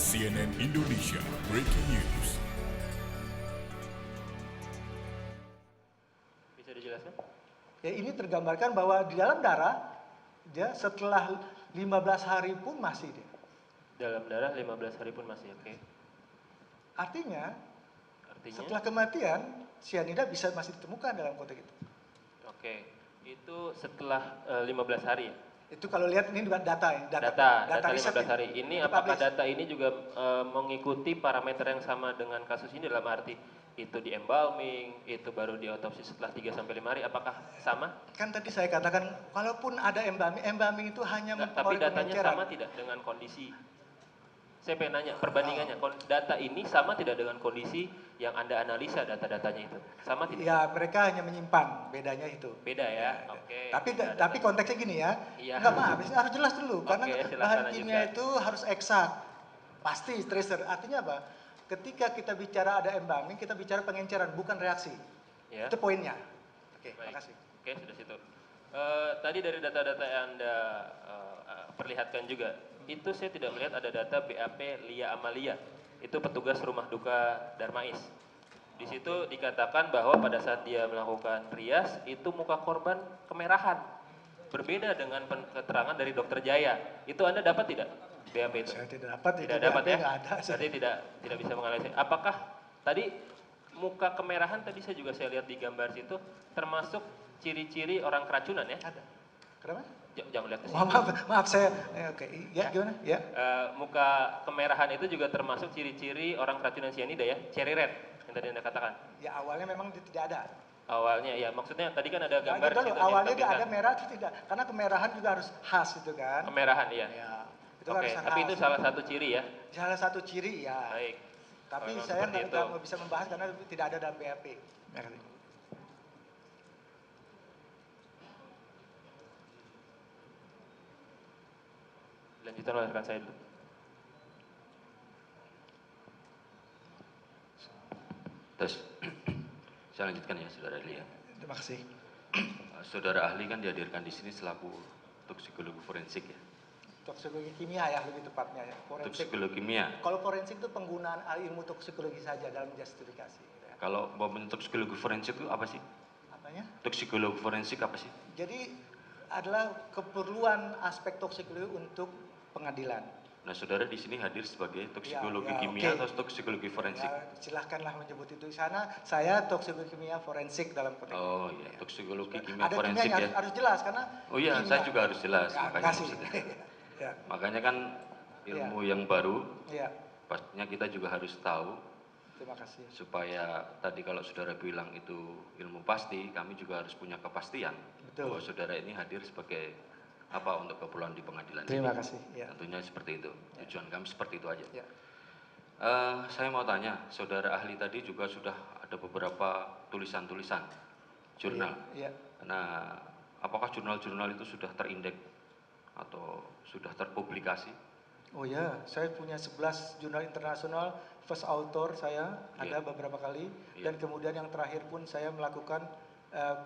CNN Indonesia Breaking News. Bisa dijelaskan? Ya, ini tergambarkan bahwa di dalam darah dia setelah 15 hari pun masih dia. Dalam darah 15 hari pun masih, oke. Artinya Artinya, setelah kematian sianida bisa masih ditemukan dalam konteks itu. oke, itu setelah 15 hari ya? Itu kalau lihat ini data ya, Data riset 15 hari. Ini data apakah publish. data ini juga mengikuti parameter yang sama dengan kasus ini, dalam arti itu di embalming, itu baru di otopsi setelah 3-5 hari, apakah sama? Kan tadi saya katakan kalaupun ada embalming itu hanya Tapi mempengaruhi datanya pengenceran. sama tidak dengan kondisi? Saya pengen nanya, perbandingannya, data ini sama tidak dengan kondisi yang Anda analisa data-datanya itu? Sama tidak? Ya, mereka hanya menyimpan, bedanya itu. Beda ya? Oke. Tapi konteksnya gini ya, Iya. enggak maaf, ini harus jelas dulu, karena Oke, bahan silakan kimia lanjutkan. itu harus eksak, pasti tracer. Artinya apa? Ketika kita bicara ada embalming, kita bicara pengenceran, bukan reaksi. Ya. Itu poinnya. Oke, Baik. makasih. Oke, sudah situ. Tadi dari data-data yang Anda perlihatkan juga, itu saya tidak melihat ada data BAP Lia Amalia. Itu petugas rumah duka Darmais. Di situ dikatakan bahwa pada saat dia melakukan rias, itu muka korban kemerahan. Berbeda dengan keterangan dari Dokter Jaya. Itu Anda dapat tidak BAP itu? Saya tidak dapat, Tidak itu dapat BAP ya? nggak ada. Berarti tidak bisa menganalisis. Apakah tadi muka kemerahan tadi saya lihat di gambar situ termasuk ciri-ciri orang keracunan ya? Ada. Kenapa? Jangan lihat ke sini. Maaf saya, oke, ya gimana? Ya. Muka kemerahan itu juga termasuk ciri-ciri orang keracunan sianida ya? Cherry red yang tadi Anda katakan. Ya awalnya memang tidak ada. Awalnya ya, maksudnya tadi kan ada gambar Dulu, situ awalnya dia ditampilkan. ada merah itu tidak, karena kemerahan juga harus khas itu kan. Kemerahan iya. Ya, itu Oke, harus tapi khas. itu salah satu ciri ya. Salah satu ciri ya. Baik. Tapi Memang saya seperti nggak itu. bisa membahas karena tidak ada dalam BAP. Makasih. Lanjutkan oleh rekan saya dulu. Tes. Saya lanjutkan ya, Saudara ahli ya. Terima kasih. Saudara ahli kan dihadirkan di sini selaku toksikologi forensik ya. Toksikologi kimia ya lebih tepatnya ya. Forensik. Toksikologi kimia. Kalau forensik itu penggunaan ilmu toksikologi saja dalam justifikasi. Gitu ya. Kalau toksikologi forensik itu apa sih? Apanya? Toksikologi forensik apa sih? Jadi adalah keperluan aspek toksikologi untuk pengadilan. Nah, saudara di sini hadir sebagai toksikologi Ya, kimia oke. atau toksikologi forensik? Ya, silahkanlah menyebut itu di sana. Saya toksikologi kimia forensik dalam konteks. Oh iya, toksikologi kimia Ada forensik kimianya ya. harus jelas karena. Oh iya, kimia. saya juga harus jelas. Ya, Makanya kasih. maksudnya. Ya, Makanya kan ilmu yang baru, ya, pastinya kita juga harus tahu terima kasih. supaya tadi kalau saudara bilang itu ilmu pasti, kami juga harus punya kepastian Betul. bahwa saudara ini hadir sebagai apa untuk keperluan di pengadilan Terima ini. kasih. Ya. Tentunya seperti itu. Tujuan kami seperti itu aja. Ya. Saya mau tanya, saudara ahli tadi juga sudah ada beberapa tulisan-tulisan jurnal. Iya. Nah, apakah jurnal-jurnal itu sudah terindeks atau sudah terpublikasi? Oh ya, saya punya 11 jurnal internasional, first author saya ada Iya. beberapa kali, Iya. dan kemudian yang terakhir pun saya melakukan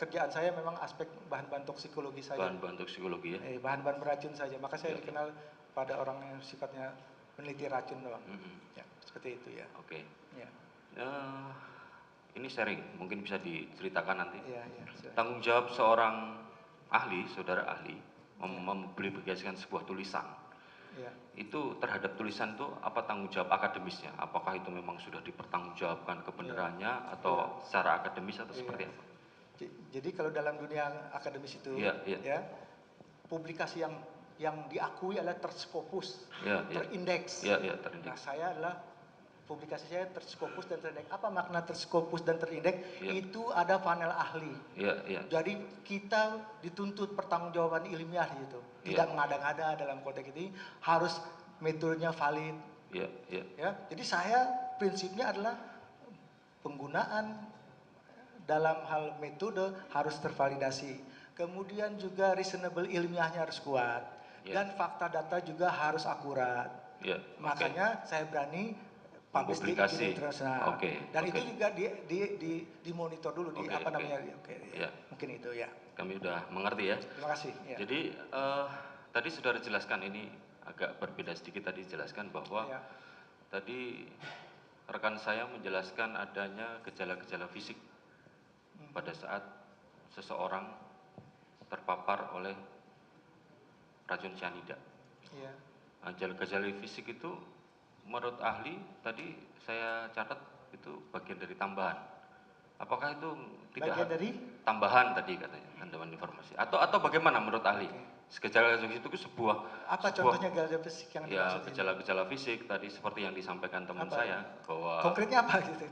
kerjaan saya memang aspek bahan-bahan toksikologi saja. Bahan-bahan toksikologi ya? Bahan-bahan beracun saja, maka saya Iya. dikenal pada orang yang sifatnya peneliti racun doang. Ya, seperti itu ya. Oke. Ya, Ini sharing, mungkin bisa diceritakan nanti. ya, ya. Silakan. Tanggung jawab seorang ahli, saudara ahli, mempublikasikan sebuah tulisan. Ya. Itu terhadap tulisan itu apa tanggung jawab akademisnya? Apakah itu memang sudah dipertanggungjawabkan kebenarannya atau secara akademis atau seperti apa? Jadi kalau dalam dunia akademis itu, Iya, iya. ya, publikasi yang diakui adalah terskopus, Iya, iya. terindeks. Iya, iya, Nah, terindeks. saya adalah publikasi saya terskopus dan terindeks. Apa makna terskopus dan terindeks? Iya. Itu ada panel ahli. Iya, iya. Jadi kita dituntut pertanggungjawaban ilmiah gitu. Iya. Tidak mengada-ngada dalam konteks ini, harus metodenya valid. Iya, iya. Ya, jadi saya prinsipnya adalah penggunaan dalam hal metode harus tervalidasi. Kemudian juga reasonable ilmiahnya harus kuat. Ya. Dan fakta data juga harus akurat. Ya, Makanya saya berani publish di Publikasi. jurnal internasional. Oke, Dan oke. itu juga dimonitor dulu di Oke, apa oke. namanya? Oke, Ya. mungkin itu ya. Kami udah mengerti ya. Terima kasih. Ya. Jadi tadi saudara jelaskan ini agak berbeda sedikit tadi jelaskan bahwa Ya. tadi rekan saya menjelaskan adanya gejala-gejala fisik pada saat seseorang terpapar oleh racun cyanida. Iya. Nah, gejala-gejala fisik itu menurut ahli tadi saya catat itu bagian dari tambahan. Apakah itu tidak Bagian dari tambahan tadi katanya tambahan informasi atau bagaimana menurut ahli? Gejala-gejala fisik itu sebuah contohnya gejala fisik yang ya dimaksud ini? gejala-gejala fisik tadi seperti yang disampaikan teman Apa? saya bahwa Konkretnya apa gitu?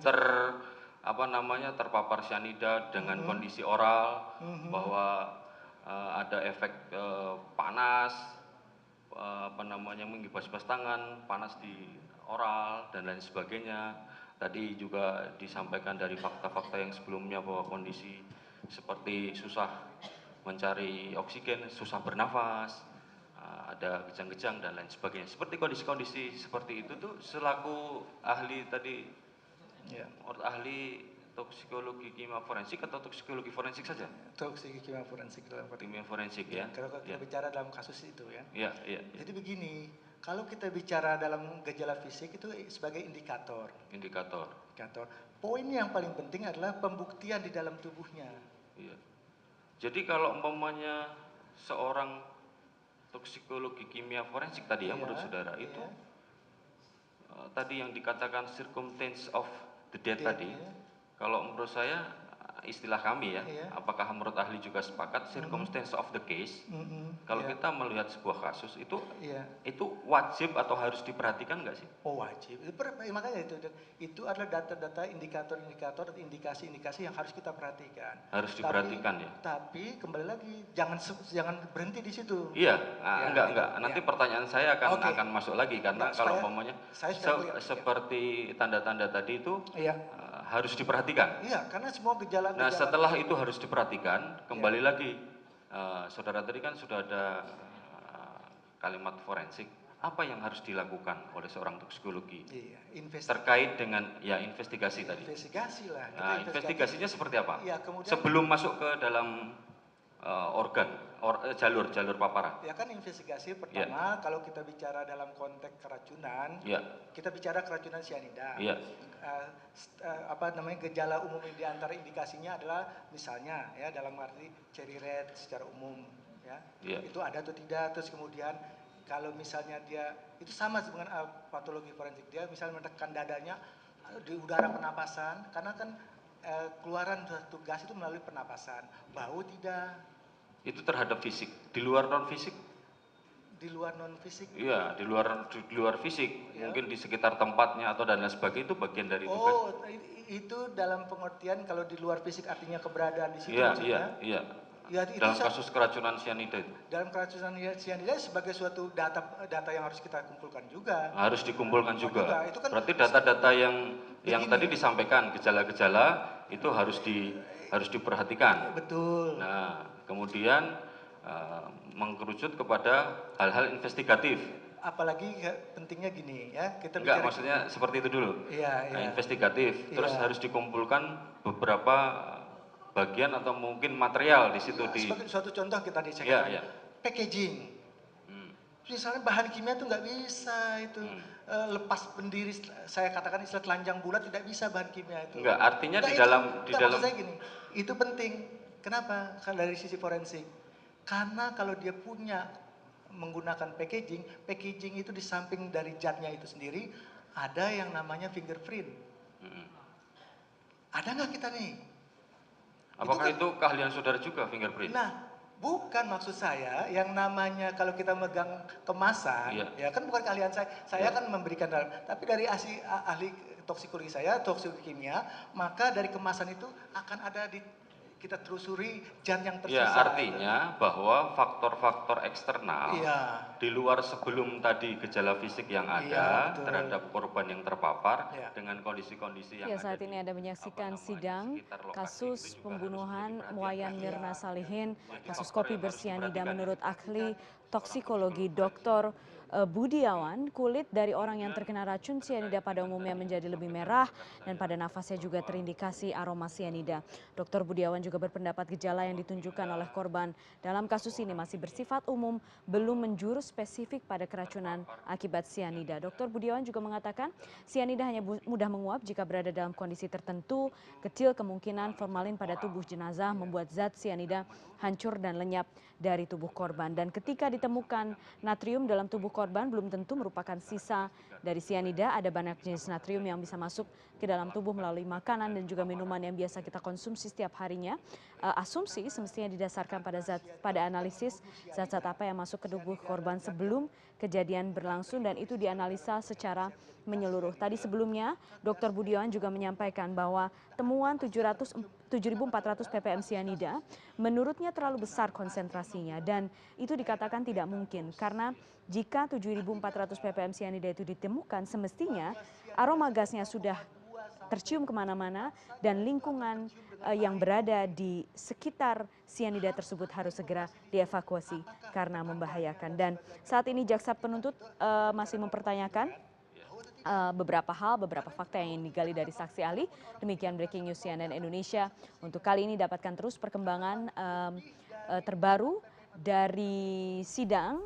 terpapar cyanida dengan kondisi oral, bahwa ada efek panas, menggibas-gibas tangan, panas di oral dan lain sebagainya. Tadi juga disampaikan dari fakta-fakta yang sebelumnya bahwa kondisi seperti susah mencari oksigen, susah bernafas, ada kejang-kejang dan lain sebagainya. Seperti kondisi-kondisi seperti itu tuh selaku ahli tadi, Ya. menurut ahli toksikologi kimia forensik atau toksikologi forensik saja? Toksikologi kimia forensik dalam Kimia forensik ya. Kalau kita bicara dalam kasus itu ya. Iya, iya. Jadi begini, kalau kita bicara dalam gejala fisik itu sebagai indikator. Indikator. Poin yang paling penting adalah pembuktian di dalam tubuhnya. Iya. Jadi kalau umpamanya seorang toksikologi kimia forensik tadi ya, Iya, menurut saudara iya. itu tadi yang dikatakan circumstance of the death Death, tadi, ya. kalau menurut saya istilah kami ya, Iya. apakah menurut ahli juga sepakat circumstance of the case? Kalau Iya. kita melihat sebuah kasus itu Iya. itu wajib atau harus diperhatikan nggak sih? Oh wajib. Makanya itu adalah data-data indikator-indikator atau indikasi-indikasi yang harus kita perhatikan. Harus diperhatikan ya. Tapi kembali lagi jangan berhenti di situ. Iya, Ya, enggak. Nanti pertanyaan saya Oke. akan masuk lagi karena Enggak, kalau supaya- umpamanya saya supaya clear, seperti tanda-tanda tadi itu Iya. harus diperhatikan. Iya, karena semua gejala-gejala. Nah, setelah itu harus diperhatikan, kembali lagi saudara tadi kan sudah ada kalimat forensik. Apa yang harus dilakukan oleh seorang toksikologi Iya, terkait dengan ya investigasi tadi? investigasi lah. Kita Nah, investigasinya seperti apa? Iya, kemudian Sebelum masuk ke dalam jalur paparan. ya kan investigasi pertama kalau kita bicara dalam konteks keracunan, Ya. kita bicara keracunan cyanida. Iya. Gejala umum di antara indikasinya adalah misalnya ya dalam arti cherry red secara umum ya. Iya. Itu ada atau tidak, terus kemudian kalau misalnya dia itu sama dengan patologi forensik, dia misalnya menekan dadanya di udara pernapasan karena kan keluaran suatu gas itu melalui pernapasan, bau tidak. Itu terhadap fisik. Di luar non fisik? Di luar non fisik. Iya, di luar fisik. Ya. Mungkin di sekitar tempatnya atau dan lain sebagainya itu bagian dari tugas. Oh, itu dalam pengertian kalau di luar fisik artinya keberadaan di situ Iya, maksudnya? iya. Ya, itu Dalam kasus keracunan cyanida itu. dalam keracunan cyanida sebagai suatu data yang harus kita kumpulkan juga. Harus dikumpulkan juga. Itu kan Berarti data-data yang begini. tadi disampaikan gejala-gejala itu harus diperhatikan. Betul. Nah, kemudian mengkerucut kepada hal-hal investigatif. Apalagi pentingnya gini ya, kita Enggak, bicara maksudnya seperti itu dulu. Iya, Nah, iya. investigatif. Terus Iya. harus dikumpulkan beberapa bagian atau mungkin material di situ di. sebagai suatu contoh kita Iya, dicek iya. packaging. Hmm. Misalnya bahan kimia itu nggak bisa itu lepas pendiri, saya katakan istilah telanjang bulat tidak bisa bahan kimia itu. Enggak, artinya Enggak, di itu- dalam enggak, maksud saya gini, itu penting. Kenapa? Kalau dari sisi forensik, karena kalau dia punya menggunakan packaging itu di samping dari zatnya itu sendiri ada yang namanya fingerprint. Hmm. Ada nggak kita nih? Apakah kan- itu keahlian saudara juga fingerprint? Nah, bukan maksud saya yang namanya kalau kita megang kemasan, Iya. ya kan bukan keahlian saya. Saya Iya. kan memberikan tapi dari ahli toksikologi saya, toksikologi kimia, maka dari kemasan itu akan ada kita telusuri zat yang tersisa. Ya, artinya bahwa faktor-faktor eksternal Iya. di luar sebelum tadi gejala fisik yang ada Iya, betul. terhadap korban yang terpapar Iya. dengan kondisi-kondisi yang Ya, ada saat di, ini Anda menyaksikan apa namanya, sidang sekitar lokasi kasus itu juga pembunuhan harus Wayan diperhatikan. Mirna Salihin, kasus faktor kopi yang harus bersianida diperhatikan. menurut ahli toksikologi Dr. Budiawan, kulit dari orang yang terkena racun sianida pada umumnya menjadi lebih merah dan pada nafasnya juga terindikasi aroma sianida. Dr. Budiawan juga berpendapat gejala yang ditunjukkan oleh korban dalam kasus ini masih bersifat umum, belum menjurus spesifik pada keracunan akibat sianida. Dr. Budiawan juga mengatakan sianida hanya mudah menguap jika berada dalam kondisi tertentu, kecil kemungkinan formalin pada tubuh jenazah membuat zat sianida hancur dan lenyap dari tubuh korban. Dan ketika ditemukan natrium dalam tubuh korban belum tentu merupakan sisa dari sianida. Ada banyak jenis natrium yang bisa masuk ke dalam tubuh melalui makanan dan juga minuman yang biasa kita konsumsi setiap harinya. Asumsi semestinya didasarkan pada analisis zat-zat apa yang masuk ke tubuh korban sebelum kejadian berlangsung dan itu dianalisa secara menyeluruh. Tadi sebelumnya Dr. Budiawan juga menyampaikan bahwa temuan 7.400 ppm sianida menurutnya terlalu besar konsentrasinya dan itu dikatakan tidak mungkin karena jika 7.400 ppm sianida itu ditemukan semestinya aroma gasnya sudah tercium kemana-mana dan lingkungan yang berada di sekitar sianida tersebut harus segera dievakuasi karena membahayakan. Dan saat ini jaksa penuntut masih mempertanyakan beberapa fakta yang digali dari saksi ahli. Demikian breaking news CNN Indonesia. Untuk kali ini dapatkan terus perkembangan terbaru dari sidang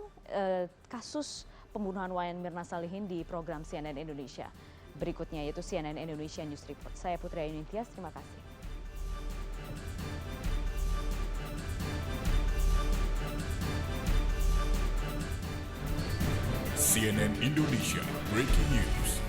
kasus pembunuhan Wayan Mirna Salihin di program CNN Indonesia berikutnya, yaitu CNN Indonesia News Report. Saya Putri Ayu Nintias, terima kasih. CNN Indonesia Breaking News.